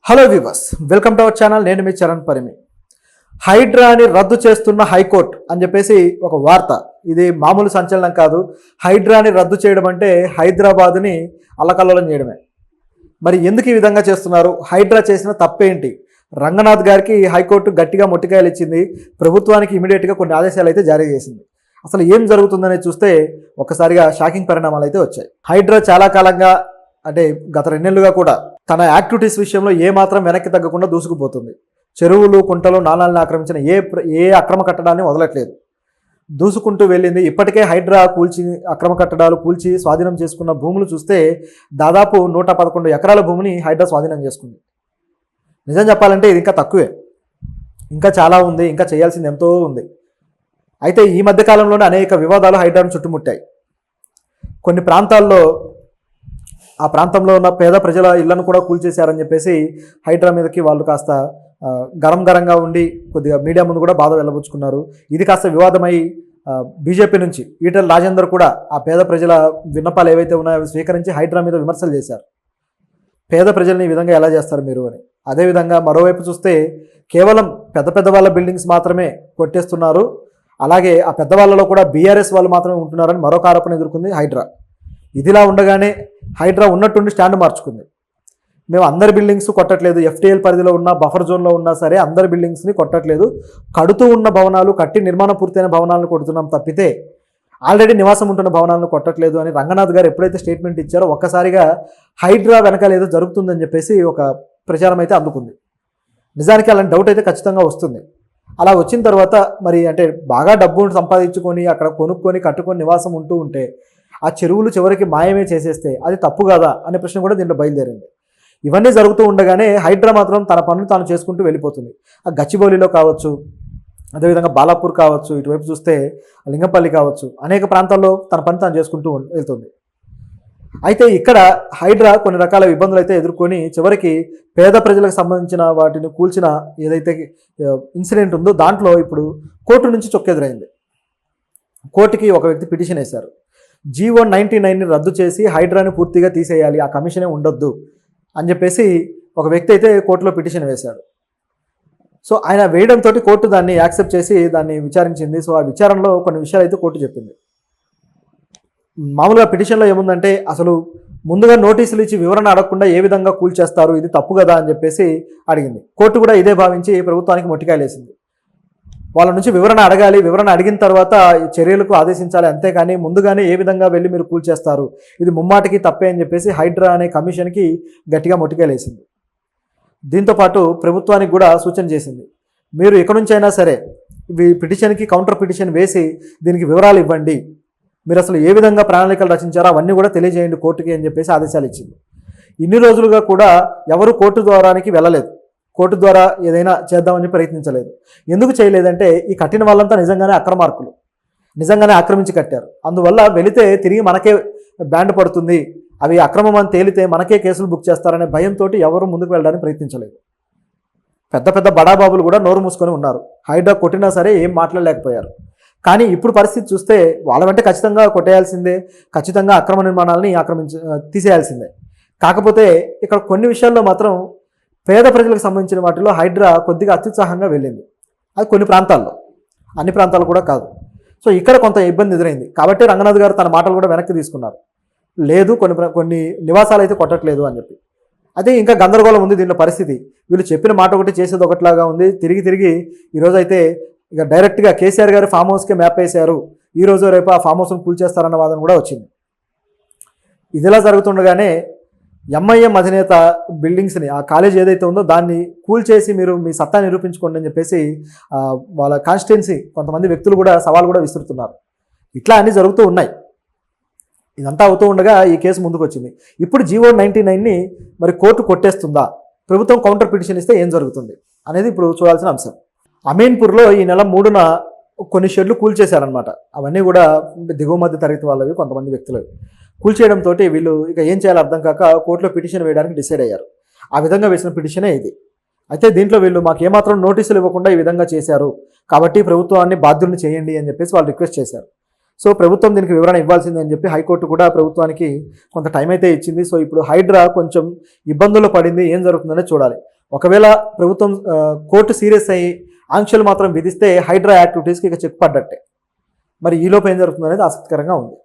Hello viewers, welcome to our channel. నేను మీ చరణ్ పరిమి. హైడ్రాని రద్దు చేస్తున్న హైకోర్టు అని చెప్పేసి ఒక వార్త. ఇది మామూలు సంచలనం కాదు. హైడ్రాని రద్దు చేయడం అంటే హైదరాబాదుని అల్లకల్లోలం చేయడమే. మరి ఎందుకు ఈ విధంగా చేస్తున్నారు? హైడ్రా చేసిన తప్పేంటి? రంగనాథ్ గారికి హైకోర్టు గట్టిగా మొట్టికాయలు ఇచ్చింది. ప్రభుత్వానికి ఇమీడియట్గా కొన్ని ఆదేశాలు అయితే జారీ చేసింది. అసలు ఏం జరుగుతుందనే చూస్తే ఒక్కసారిగా షాకింగ్ పరిణామాలు అయితే వచ్చాయి. హైడ్రా చాలా కాలంగా అంటే గత 2 నెలలుగా కూడా తన యాక్టివిటీస్ విషయంలో ఏమాత్రం వెనక్కి తగ్గకుండా దూసుకుపోతుంది. చెరువులు, కుంటలు, నాలాలను ఆక్రమించిన ఏ అక్రమ కట్టడాన్ని వదలట్లేదు. దూసుకుంటూ వెళ్ళింది. ఇప్పటికే హైడ్రా అక్రమ కట్టడాలు కూల్చి స్వాధీనం చేసుకున్న భూములు చూస్తే దాదాపు 111 ఎకరాల భూమిని హైడ్రా స్వాధీనం చేసుకుంది. నిజం చెప్పాలంటే ఇది ఇంకా తక్కువే. ఇంకా చాలా ఉంది. ఇంకా చేయాల్సింది ఎంతో ఉంది. అయితే ఈ మధ్య కాలంలోనే అనేక వివాదాలు హైడ్రాను చుట్టుముట్టాయి. కొన్ని ప్రాంతాల్లో ఆ ప్రాంతంలో ఉన్న పేద ప్రజల ఇళ్లను కూడా కూల్చేశారని చెప్పేసి హైడ్రా మీదకి వాళ్ళు కాస్త గరంగా ఉండి కొద్దిగా మీడియా ముందు కూడా బాధ వెళ్ళబుచ్చుకున్నారు. ఇది కాస్త వివాదమై బీజేపీ నుంచి ఈటెల రాజేందర్ కూడా ఆ పేద ప్రజల విన్నపాలు ఏవైతే ఉన్నాయో అవి స్వీకరించి హైడ్రా మీద విమర్శలు చేశారు. పేద ప్రజల్ని ఈ విధంగా ఎలా చేస్తారు మీరు అని. అదేవిధంగా మరోవైపు చూస్తే కేవలం పెద్ద వాళ్ళ బిల్డింగ్స్ మాత్రమే కొట్టేస్తున్నారు, అలాగే ఆ పెద్దవాళ్ళలో కూడా బీఆర్ఎస్ వాళ్ళు మాత్రమే ఉంటున్నారని మరొక ఆరోపణ ఎదుర్కొంది హైడ్రా. ఇదిలా ఉండగానే హైడ్రా ఉన్నట్టుండి స్టాండ్ మార్చుకుంది. మేము అందరి బిల్డింగ్స్ కొట్టట్లేదు, ఎఫ్టీఎల్ పరిధిలో ఉన్న బఫర్ జోన్లో ఉన్నా సరే అందరి బిల్డింగ్స్ని కొట్టట్లేదు, కడుతూ ఉన్న భవనాలు, కట్టి నిర్మాణం పూర్తయిన భవనాలను కొడుతున్నాం తప్పితే ఆల్రెడీ నివాసం ఉంటున్న భవనాలను కొట్టట్లేదు అని రంగనాథ్ గారు ఎప్పుడైతే స్టేట్మెంట్ ఇచ్చారో ఒక్కసారిగా హైడ్రా వెనకాల ఏదో జరుగుతుందని చెప్పేసి ఒక ప్రచారం అయితే అందుకుంది. నిజానికి అలాంటి డౌట్ అయితే ఖచ్చితంగా వస్తుంది. అలా వచ్చిన తర్వాత మరి అంటే బాగా డబ్బును సంపాదించుకొని అక్కడ కొనుక్కొని కట్టుకొని నివాసం ఉంటూ ఉంటే ఆ చెరువులు చివరికి మాయమే చేసేస్తే అది తప్పు కదా అనే ప్రశ్న కూడా దీంట్లో బయలుదేరింది. ఇవన్నీ జరుగుతూ ఉండగానే హైడ్రా మాత్రం తన పనులు తాను చేసుకుంటూ వెళ్ళిపోతుంది. ఆ గచ్చిబౌలిలో కావచ్చు, అదేవిధంగా బాలాపూర్ కావచ్చు, ఇటువైపు చూస్తే లింగంపల్లి కావచ్చు, అనేక ప్రాంతాల్లో తన పని తాను చేసుకుంటూ వెళ్తుంది. అయితే ఇక్కడ హైడ్రా కొన్ని రకాల ఇబ్బందులు అయితే ఎదుర్కొని చివరికి పేద ప్రజలకు సంబంధించిన వాటిని కూల్చిన ఏదైతే ఇన్సిడెంట్ ఉందో దాంట్లో ఇప్పుడు కోర్టు నుంచి చొక్కెదురైంది. కోర్టుకి ఒక వ్యక్తి పిటిషన్ వేశారు. జీవో 99ని రద్దు చేసి హైడ్రాని పూర్తిగా తీసేయాలి, ఆ కమిషనే ఉండొద్దు అని చెప్పేసి ఒక వ్యక్తి అయితే కోర్టులో పిటిషన్ వేశాడు. సో ఆయన వేయడంతో కోర్టు దాన్ని యాక్సెప్ట్ చేసి దాన్ని విచారించింది. సో ఆ విచారణలో కొన్ని విషయాలు అయితే కోర్టు చెప్పింది. మామూలుగా పిటిషన్లో ఏముందంటే అసలు ముందుగా నోటీసులు ఇచ్చి వివరణ అడగకుండా ఏ విధంగా కూల్చేస్తారు, ఇది తప్పు కదా అని చెప్పేసి అడిగింది. కోర్టు కూడా ఇదే భావించి ప్రభుత్వానికి మొట్టికాయలేసింది. వాళ్ళ నుంచి వివరణ అడగాలి, వివరణ అడిగిన తర్వాత చర్యలకు ఆదేశించాలి, అంతేకాని ముందుగానే ఏ విధంగా వెళ్ళి మీరు కూల్చేస్తారు, ఇది ముమ్మాటికి తప్పే అని చెప్పేసి హైడ్రా అనే కమిషన్కి గట్టిగా మొట్టికాయలేసింది. దీంతోపాటు ప్రభుత్వానికి కూడా సూచన చేసింది, మీరు ఎక్కడి నుంచైనా సరే ఈ పిటిషన్కి కౌంటర్ పిటిషన్ వేసి దీనికి వివరాలు ఇవ్వండి, మీరు అసలు ఏ విధంగా ప్రణాళికలు రచించారో అవన్నీ కూడా తెలియజేయండి కోర్టుకి అని చెప్పేసి ఆదేశాలు ఇచ్చింది. ఇన్ని రోజులుగా కూడా ఎవరు కోర్టు ద్వారానికి వెళ్ళలేదు, కోర్టు ద్వారా ఏదైనా చేద్దామని ప్రయత్నించలేదు. ఎందుకు చేయలేదంటే ఈ కట్టిన వాళ్ళంతా నిజంగానే అక్రమార్కులు, నిజంగానే ఆక్రమించి కట్టారు. అందువల్ల వెళితే తిరిగి మనకే బ్యాండ్ పడుతుంది, అవి అక్రమం అని తేలితే మనకే కేసులు బుక్ చేస్తారనే భయంతో ఎవరు ముందుకు వెళ్ళడానికి ప్రయత్నించలేదు. పెద్ద బడాబాబులు కూడా నోరు మూసుకొని ఉన్నారు. హైడ్రా కొట్టినా సరే ఏం మాట్లాడలేకపోయారు. కానీ ఇప్పుడు పరిస్థితి చూస్తే వాళ్ళ వెంట ఖచ్చితంగా కొట్టేయాల్సిందే, ఖచ్చితంగా అక్రమ నిర్మాణాలని తీసేయాల్సిందే. కాకపోతే ఇక్కడ కొన్ని విషయాల్లో మాత్రం పేద ప్రజలకు సంబంధించిన వాటిలో హైడ్రా కొద్దిగా అత్యుత్సాహంగా వెళ్ళింది. అది కొన్ని ప్రాంతాల్లో, అన్ని ప్రాంతాలు కూడా కాదు. సో ఇక్కడ కొంత ఇబ్బంది ఎదురైంది. కాబట్టి రంగనాథ్ గారు తన మాటలు కూడా వెనక్కి తీసుకున్నారు. లేదు, కొన్ని నివాసాలు అయితే కొట్టట్లేదు అని చెప్పి. అదే ఇంకా గందరగోళం ఉంది దీంట్లో పరిస్థితి. వీళ్ళు చెప్పిన మాట ఒకటి చేసేది ఒకటిలాగా ఉంది. తిరిగి ఈరోజు అయితే ఇక డైరెక్ట్గా కేసీఆర్ గారు ఫామ్ హౌస్కే మ్యాప్ వేశారు, ఈ రోజు రేపు ఆ ఫామ్ హౌస్ను కూల్చేస్తారన్న వాదన కూడా వచ్చింది. ఇదిలా జరుగుతుండగానే ఎంఐఎం అధినేత బిల్డింగ్స్ని, ఆ కాలేజ్ ఏదైతే ఉందో దాన్ని కూల్చేసి మీరు మీ సత్తా నిరూపించుకోండి అని చెప్పేసి వాళ్ళ కాన్స్టిట్యున్సీ కొంతమంది వ్యక్తులు కూడా సవాల్ కూడా విసురుతున్నారు. ఇట్లా అన్నీ జరుగుతూ ఉన్నాయి. ఇదంతా అవుతూ ఉండగా ఈ కేసు ముందుకు వచ్చింది. ఇప్పుడు జీవో 99ని మరి కోర్టు కొట్టేస్తుందా, ప్రభుత్వం కౌంటర్ పిటిషన్ ఇస్తే ఏం జరుగుతుంది అనేది ఇప్పుడు చూడాల్సిన అంశం. అమీన్పూర్లో ఈ నెల 3న కొన్ని షెడ్లు కూల్చేశారనమాట. అవన్నీ కూడా దిగువ మధ్య తరగతి వాళ్ళవి, కొంతమంది వ్యక్తులు కూల్చేయడంతో వీళ్ళు ఇక ఏం చేయాలో అర్థం కాక కోర్టులో పిటిషన్ వేయడానికి డిసైడ్ అయ్యారు. ఆ విధంగా వేసిన పిటిషనే ఇది. అయితే దీంట్లో వీళ్ళు మాకు ఏమాత్రం నోటీసులు ఇవ్వకుండా ఈ విధంగా చేశారు, కాబట్టి ప్రభుత్వాన్ని బాధ్యుల్ని చేయండి అని చెప్పేసి వాళ్ళు రిక్వెస్ట్ చేశారు. సో ప్రభుత్వం దీనికి వివరణ ఇవ్వాల్సిందే అని చెప్పి హైకోర్టు కూడా ప్రభుత్వానికి కొంత టైం అయితే ఇచ్చింది. సో ఇప్పుడు హైడ్రా కొంచెం ఇబ్బందుల్లో పడింది. ఏం జరుగుతుందనే చూడాలి. ఒకవేళ ప్రభుత్వం కోర్టు సీరియస్ అయ్యి ఆంక్షలు మాత్రం విధిస్తే హైడ్రా యాక్టివిటీస్కి ఇక చెక్ పడ్డట్టే. మరి ఈలోపు ఏం జరుగుతుందనేది ఆసక్తికరంగా ఉంది.